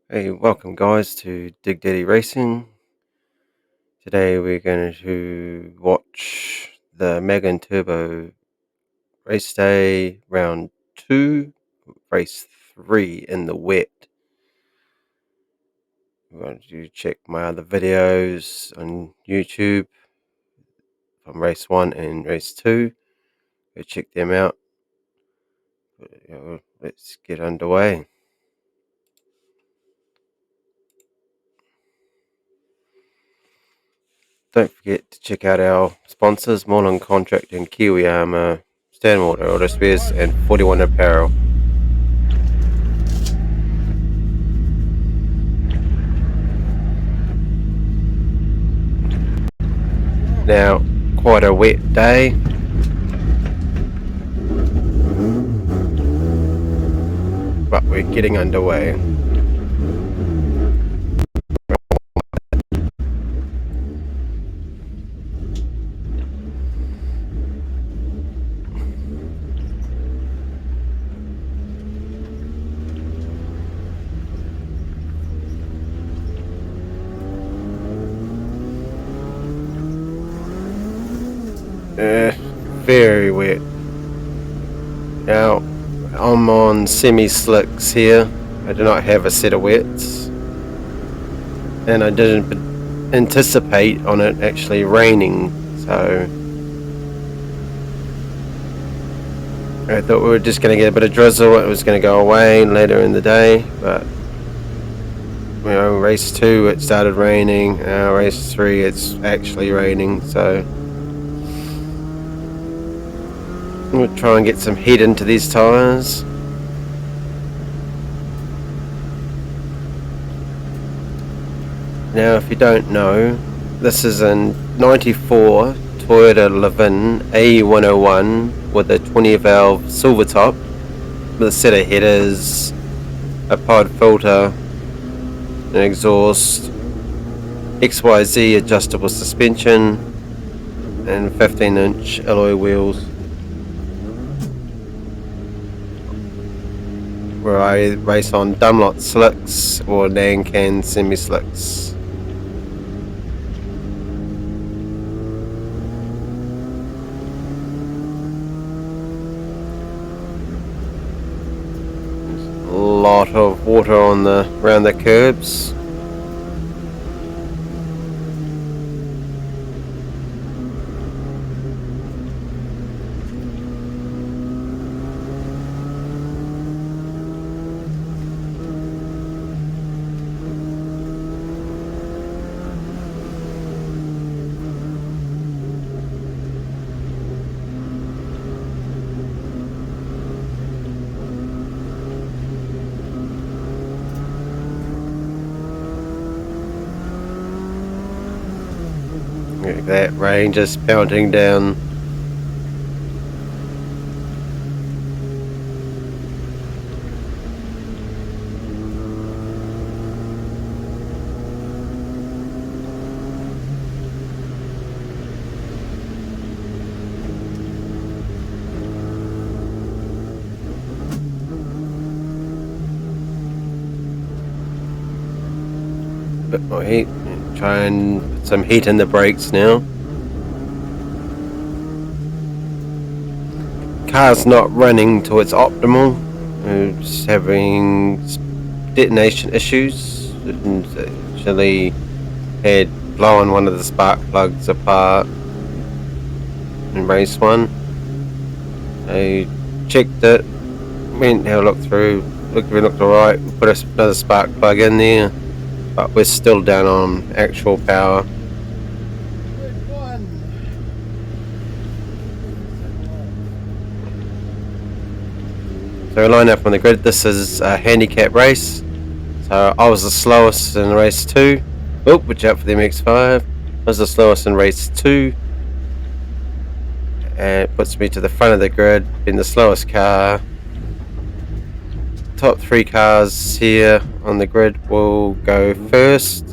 Hey, welcome guys to Dig Daddy Racing. Today we're going to watch the Megan Turbo race day, round 2, race 3 in the wet. I'm going to check my other videos on YouTube from race 1 and race 2. Go check them out. Let's get underway. Don't forget to check out our sponsors, Morland Contract and Kiwi Armor, Stanmore Auto Spares, and One Apparel. Now, quite a wet day. But we're getting underway. Very wet. Now, I'm on semi-slicks here. I do not have a set of wets. And I didn't anticipate on it actually raining, so I thought we were just going to get a bit of drizzle. It was going to go away later in the day, but race 2 it started raining. Race 3 it's actually raining, so we'll try and get some heat into these tyres. Now, if you don't know, this is a 94 Toyota Levin A101 with a 20 valve silver top with a set of headers, a pod filter, an exhaust, XYZ adjustable suspension, and 15-inch alloy wheels. Where I race on Dunlop slicks or Nancan semi-slicks. A lot of water around the curbs. That rain just pounding down. Bit more heat. Try and put some heat in the brakes now. Car's not running to its optimal. It's having detonation issues. It actually had blown one of the spark plugs apart in race 1. I checked it, went and had a look through, looked alright, put another spark plug in there, but we're still down on actual power. So we line up on the grid. This is a handicap race. So I was the slowest in race 2. Oh, watch out for the MX-5. I was the slowest in race 2. And it puts me to the front of the grid, being the slowest car. Top 3 cars here on the grid will go first.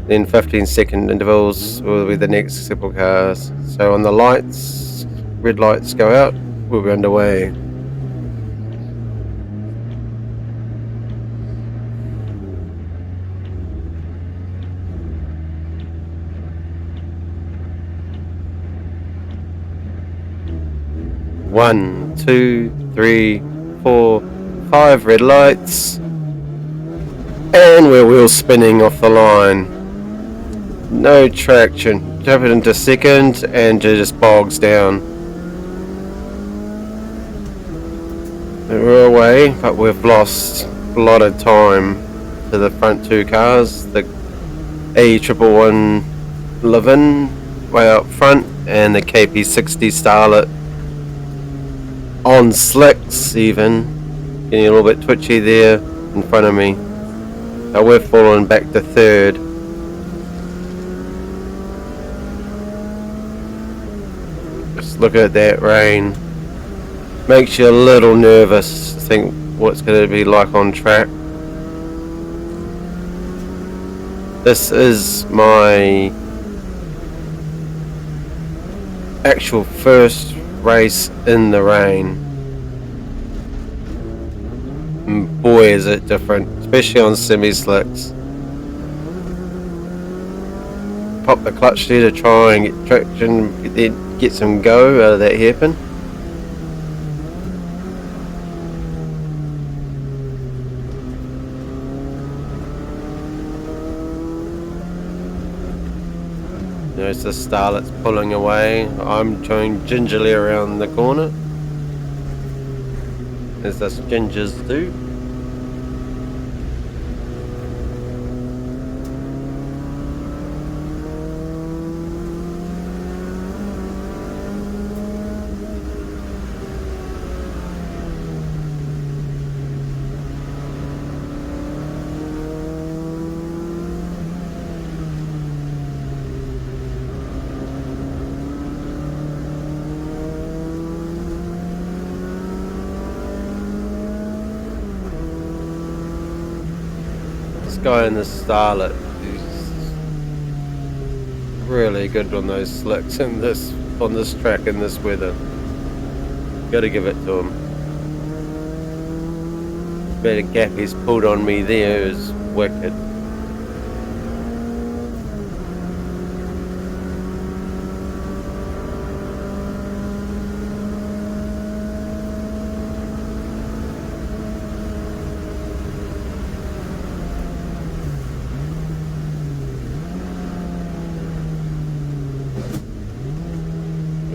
Then 15-second intervals will be the next couple cars. So on the lights, red lights go out, we'll be underway. 1, 2, 3, 4, 5 red lights, and we're wheel spinning off the line. No traction. Jump it into second and it just bogs down. We're away, but we've lost a lot of time to the front two cars. The A111 way up front and the KP60 Starlet on slicks even, getting a little bit twitchy there in front of me. So we're falling back to third. Just look at that rain. Makes you a little nervous to think what's going to be like on track. This is my actual first race in the rain. And boy is it different, especially on semi-slicks. Pop the clutch there to try and get traction, get some go out of that hairpin. There's the Starlet's pulling away. I'm going gingerly around the corner, as us gingers do. Guy in the Starlet who's really good on those slicks on this track in this weather. Gotta give it to him. Bit of gap he's pulled on me there is wicked.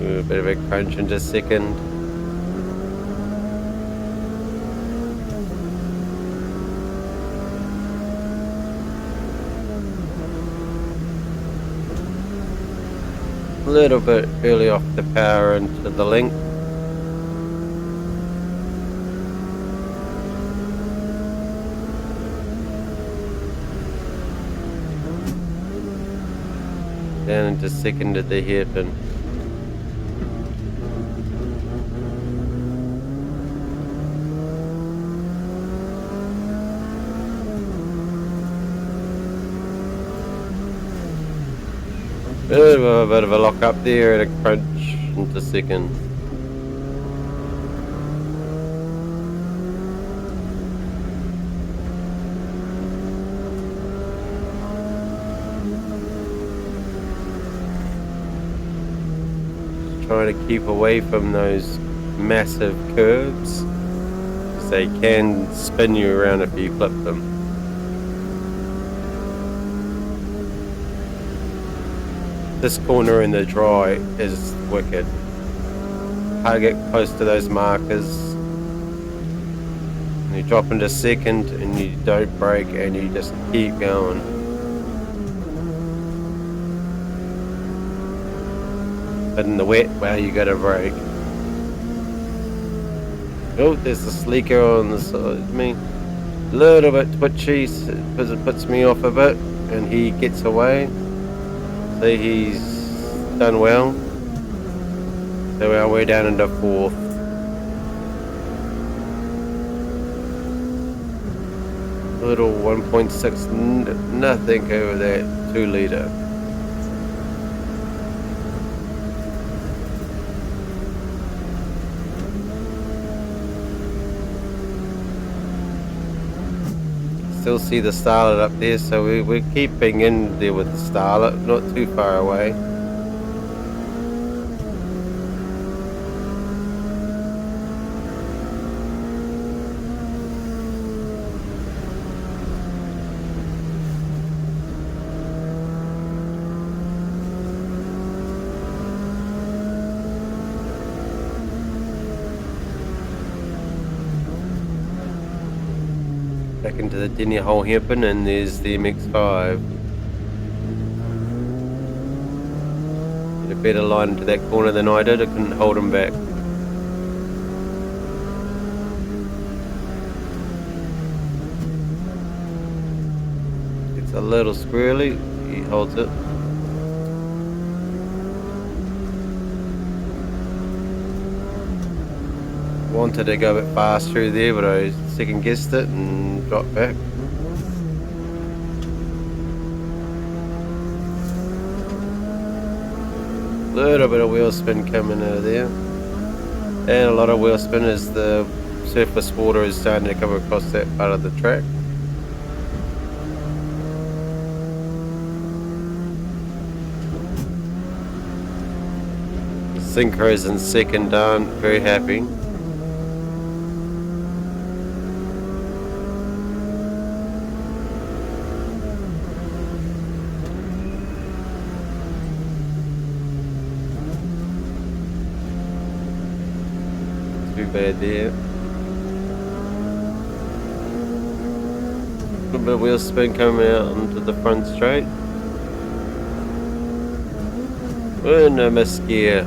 A bit of a crunch into second. A little bit early off the power into the link. Down into second at the hairpin. A bit of a lock up there and a crunch into second. Just trying to keep away from those massive curves, because they can spin you around if you clip them. This corner in the dry is wicked. I get close to those markers, and you drop into second and you don't brake and you just keep going. But in the wet, well, you gotta brake. Oh, there's a sleeker on the side of me. A little bit twitchy because it puts me off a bit, and he gets away. See, he's done well. So we're down into fourth. Little 1.6, nothing over that 2 litre. Still see the Starlet up there, so we're keeping in there with the Starlet, not too far away. back into the Denny hole hairpin, and there's the MX-5. Had a better line into that corner than I did. I couldn't hold him back. It's a little squirrely. He holds it. Wanted to go a bit fast through there, but I second guessed it and dropped back. Little bit of wheel spin coming out of there, and a lot of wheel spin as the surface water is starting to come across that part of the track. Synchros in second down, very happy. Too bad there. A little bit of wheel spin coming out onto the front straight. And a miss gear.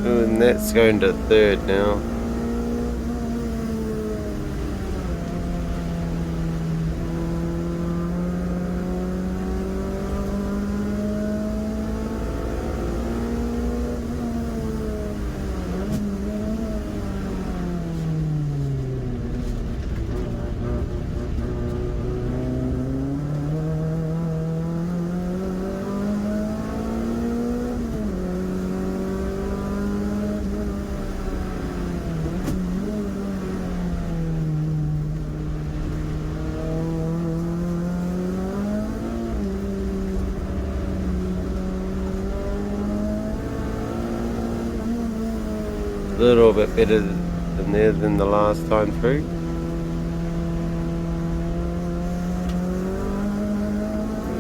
And that's going to third now. A little bit better than there than the last time through.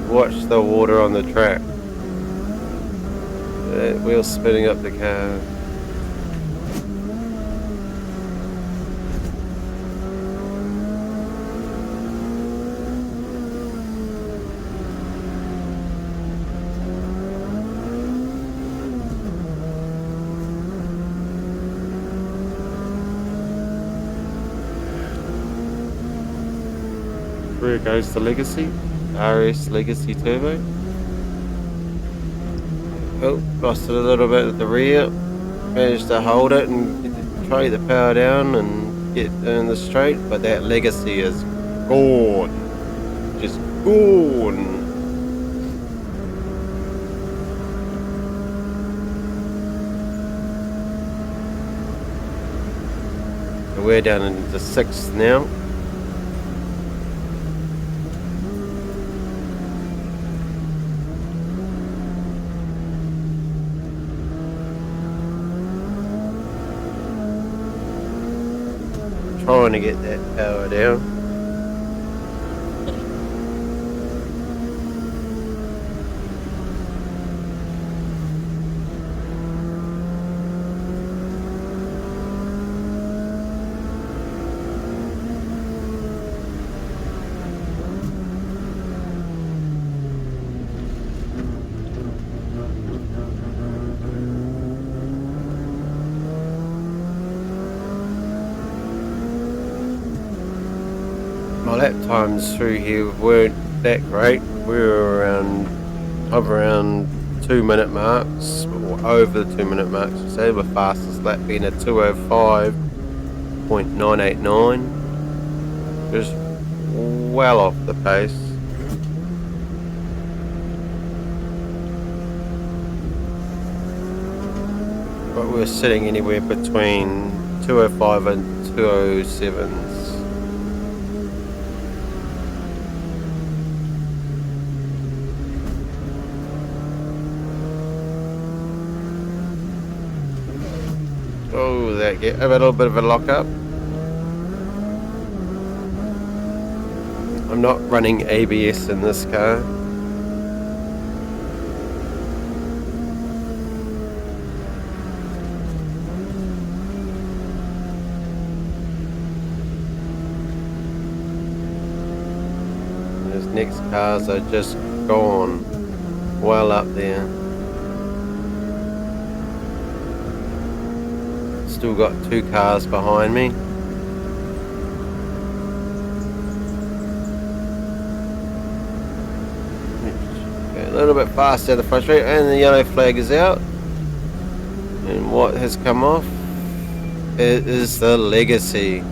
Watch the water on the track. That wheel spinning up the car. Where goes the Legacy? RS Legacy Turbo. Oh, lost it a little bit at the rear. Managed to hold it and try the power down and get in the straight, but that Legacy is gone. Just gone. So we're down into 6th now. Trying to get that power down. My lap times through here weren't that great. We were around 2-minute marks, or over the 2-minute marks. So the fastest lap being a 2:05.989, just well off the pace. But we were sitting anywhere between 2:05 and 2:07s. might get a little bit of a lock-up. I'm not running ABS in this car. Those next cars are just gone well up there. Still got 2 cars behind me. A little bit fast down the front straight, and the yellow flag is out. And what has come off? It is the Legacy.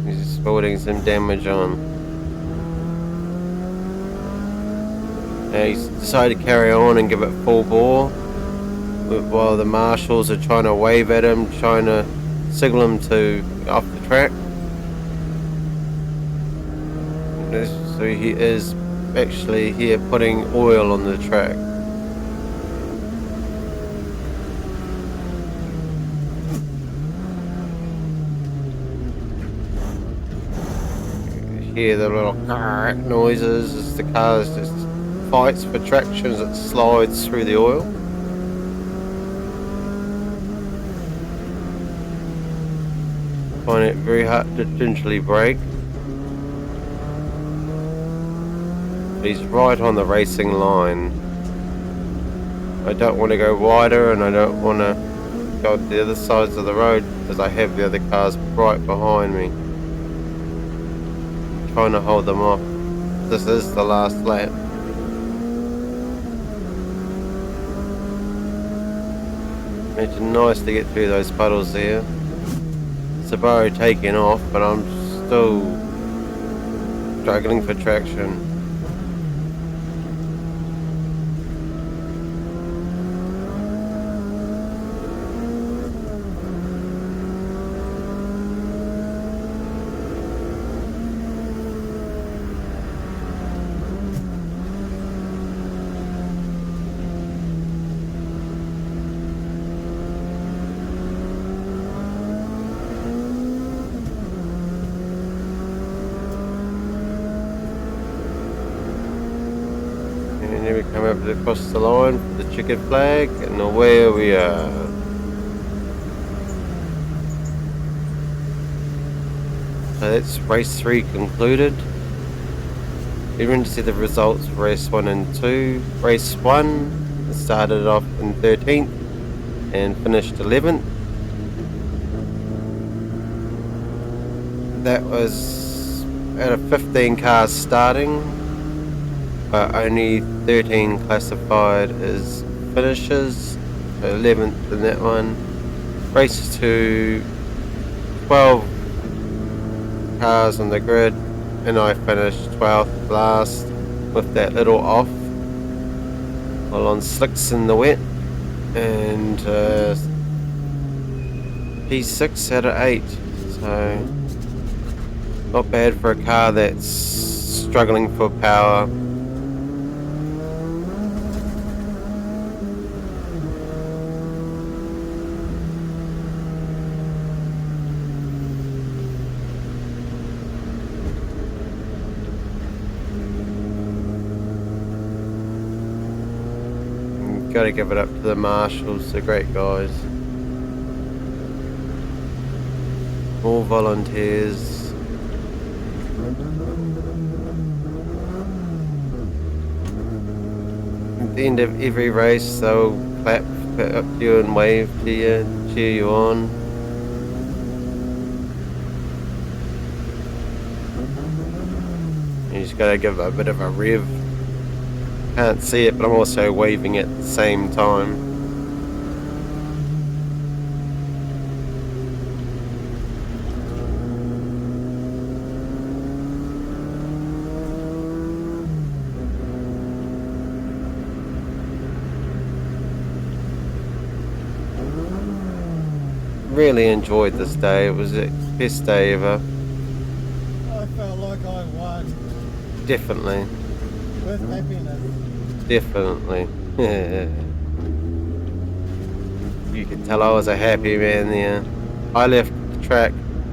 He's sporting some damage on. Now he's decided to carry on and give it full bore, while the marshals are trying to wave at him, trying to signal him to off the track. So he is actually here putting oil on the track. You hear the little noises as the car just fights for traction as it slides through the oil. Find it very hard to gingerly brake. He's right on the racing line. I don't want to go wider, and I don't want to go to the other sides of the road because I have the other cars right behind me. I'm trying to hold them off. This is the last lap. It's nice to get through those puddles there. Subaru taking off, but I'm still struggling for traction. And then we come over across the line for the checkered flag, and away we are. So that's race 3 concluded. We're going to see the results for race 1 and 2. Race 1 started off in 13th and finished 11th. That was out of 15 cars starting, but only 13 classified as finishes, so 11th in that one. Race 2, 12 cars on the grid, and I finished 12th last with that little off while on slicks in the wet, and P6 out of 8, so not bad for a car that's struggling for power. Got to give it up to the marshals, they're great guys. All volunteers. At the end of every race, they'll clap up to you and wave to you, cheer you on. You just got to give it a bit of a rev. Can't see it, but I'm also waving at the same time. Really enjoyed this day. It was the best day ever. I felt like I won. Definitely. With happiness. Definitely. You could tell I was a happy man there. I left the track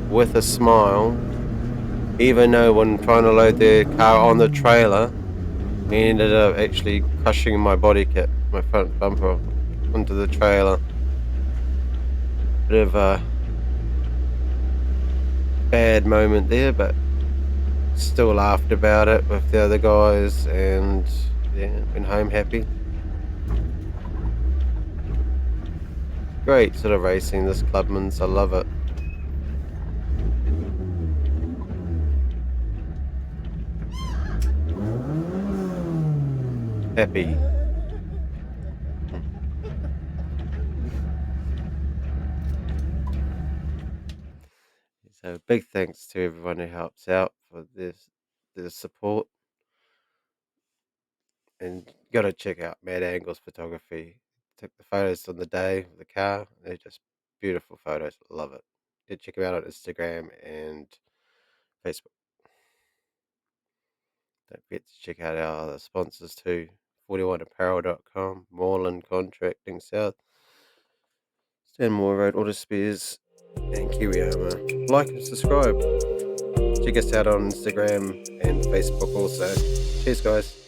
with a smile, even though when trying to load the car on the trailer, he ended up actually crushing my body kit, my front bumper, onto the trailer. Bit of a bad moment there, but still laughed about it with the other guys, and yeah, went home happy. Great sort of racing, this Clubmans, I love it. Happy. So big thanks to everyone who helps out for their support, and you gotta check out Mad Angles Photography. Took the photos on the day of the car. They're just beautiful photos. Love it. Go check them out on Instagram and Facebook. Don't forget to check out our other sponsors too. 41apparel.com, Morland Contracting South, Stanmore Road Auto Spares, and Kiwi Armor. Like and subscribe. Check us out on Instagram and Facebook also. Cheers, guys.